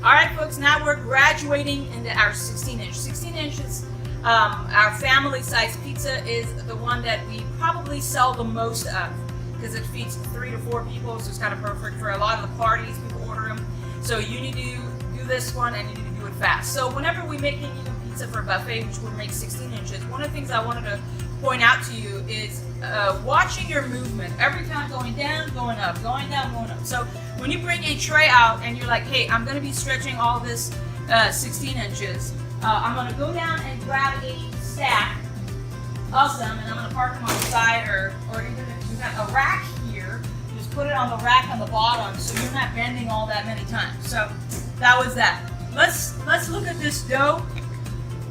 All right, folks, now we're graduating into our 16-inch. 16 inches, our family size pizza is the one that we probably sell the most of because it feeds 3 to 4 people, so it's kind of perfect for a lot of the parties. People order them. So you need to do this one and you need to do it fast. So whenever we're making even pizza for a buffet, which will make 16 inches, one of the things I wanted to point out to you is watching your movement. Every time going down, going up, going down, going up. So when you bring a tray out and you're like, hey, I'm going to be stretching all this 16 inches, I'm going to go down and grab a stack of them and I'm going to park them on the side or even if you got a rack here, just put it on the rack on the bottom so you're not bending all that many times. So that was that. Let's look at this dough.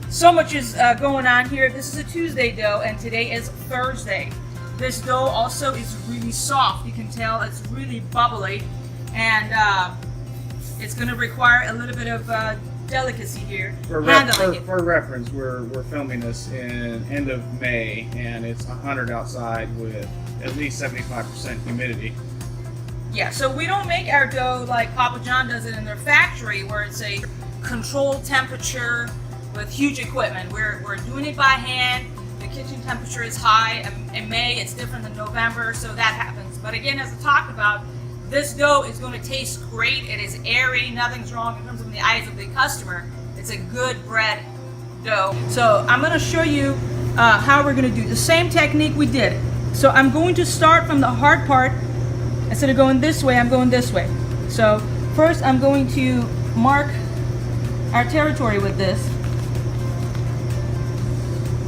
So much is going on here. This is a Tuesday dough and today is Thursday. This dough also is really soft. You can tell it's really bubbly and it's going to require a little bit of delicacy here. For reference, we're filming this in end of May and it's 100 outside with at least 75% humidity. Yeah, so we don't make our dough like Papa John does it in their factory where it's a controlled temperature with huge equipment. We're doing it by hand. The kitchen temperature is high. In May, it's different than November, so that happens. But again, as I talked about, this dough is going to taste great. It is airy. Nothing's wrong in terms of the eyes of the customer. It's a good bread dough. So I'm going to show you how we're going to do the same technique we did. So I'm going to start from the hard part. Instead of going this way, I'm going this way. So first, I'm going to mark our territory with this.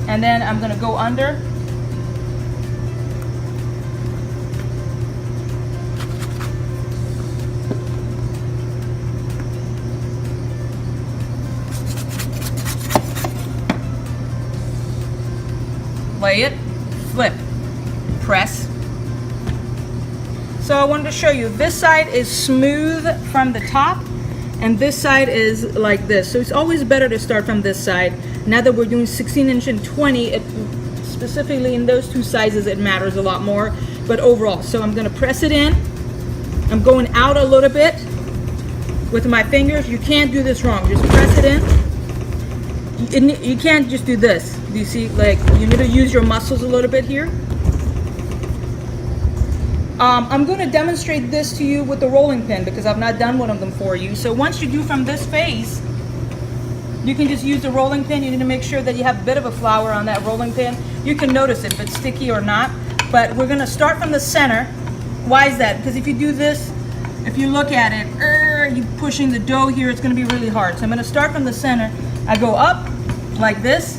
And then I'm going to go under. Lay it, flip, press. So I wanted to show you, this side is smooth from the top and this side is like this. So it's always better to start from this side. Now that we're doing 16 inch and 20, specifically in those two sizes, it matters a lot more, but overall. So I'm gonna press it in. I'm going out a little bit with my fingers. You can't do this wrong, just press it in. You can't just do this. Do you see, like, you need to use your muscles a little bit here. I'm going to demonstrate this to you with the rolling pin because I've not done one of them for you. So once you do from this face, you can just use the rolling pin. You need to make sure that you have a bit of a flour on that rolling pin. You can notice it if it's sticky or not. But we're going to start from the center. Why is that? Because if you do this, if you look at it, you're pushing the dough here, it's going to be really hard. So I'm going to start from the center. I go up like this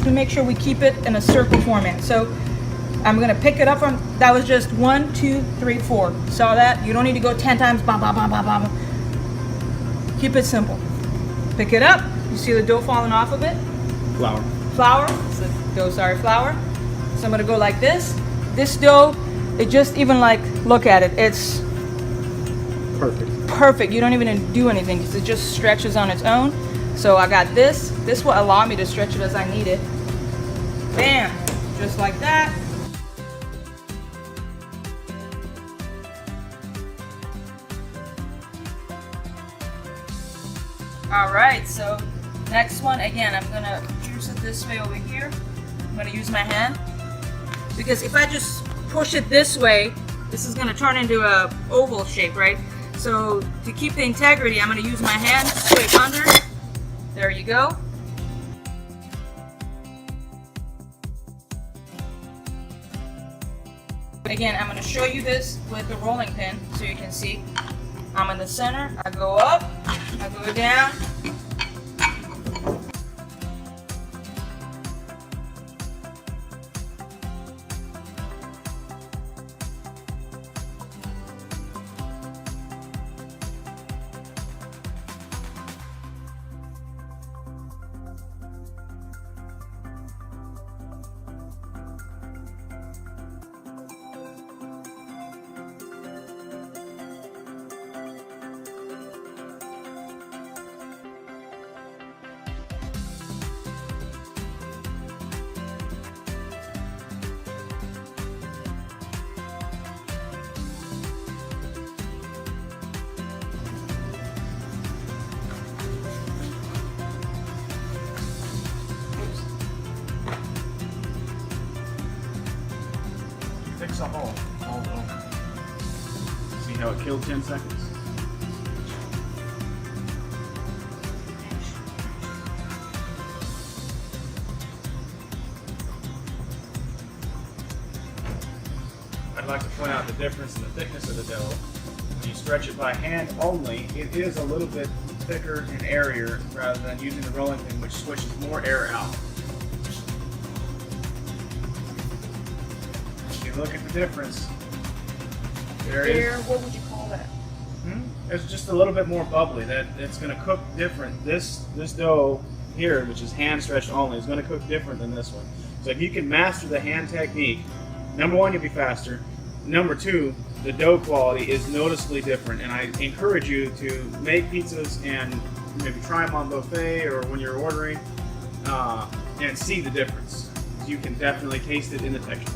to make sure we keep it in a circle format. So I'm gonna pick it up from, that was just 1, 2, 3, 4. Saw that? You don't need to go 10 times, bam, bam, bam, bam, bam. Keep it simple. Pick it up. You see the dough falling off of it? Flour. Flour. Flour. So I'm gonna go like this. This dough, it just even like, look at it. It's Perfect. perfect. You don't even do anything because it just stretches on its own. So I got this. This will allow me to stretch it as I need it. Bam. Just like that. All right, so next one, again, I'm gonna juice it this way over here. I'm gonna use my hand because if I just push it this way, this is gonna turn into a oval shape, right? So to keep the integrity, I'm gonna use my hand, scrape under. There you go. Again, I'm gonna show you this with the rolling pin so you can see. I'm in the center, I go up, I go down. fix a hole all over. See how it killed 10 seconds? I'd like to point out the difference in the thickness of the dough. When you stretch it by hand only, it is a little bit thicker and airier rather than using the rolling pin, which swishes more air out. If you look at the difference, there is. What would you call that? It's just a little bit more bubbly. That it's going to cook different. This dough here, which is hand stretched only, is going to cook different than this one. So if you can master the hand technique, number one, you'll be faster. Number two, the dough quality is noticeably different, and I encourage you to make pizzas and maybe try them on buffet or when you're ordering and see the difference. You can definitely taste it in the texture.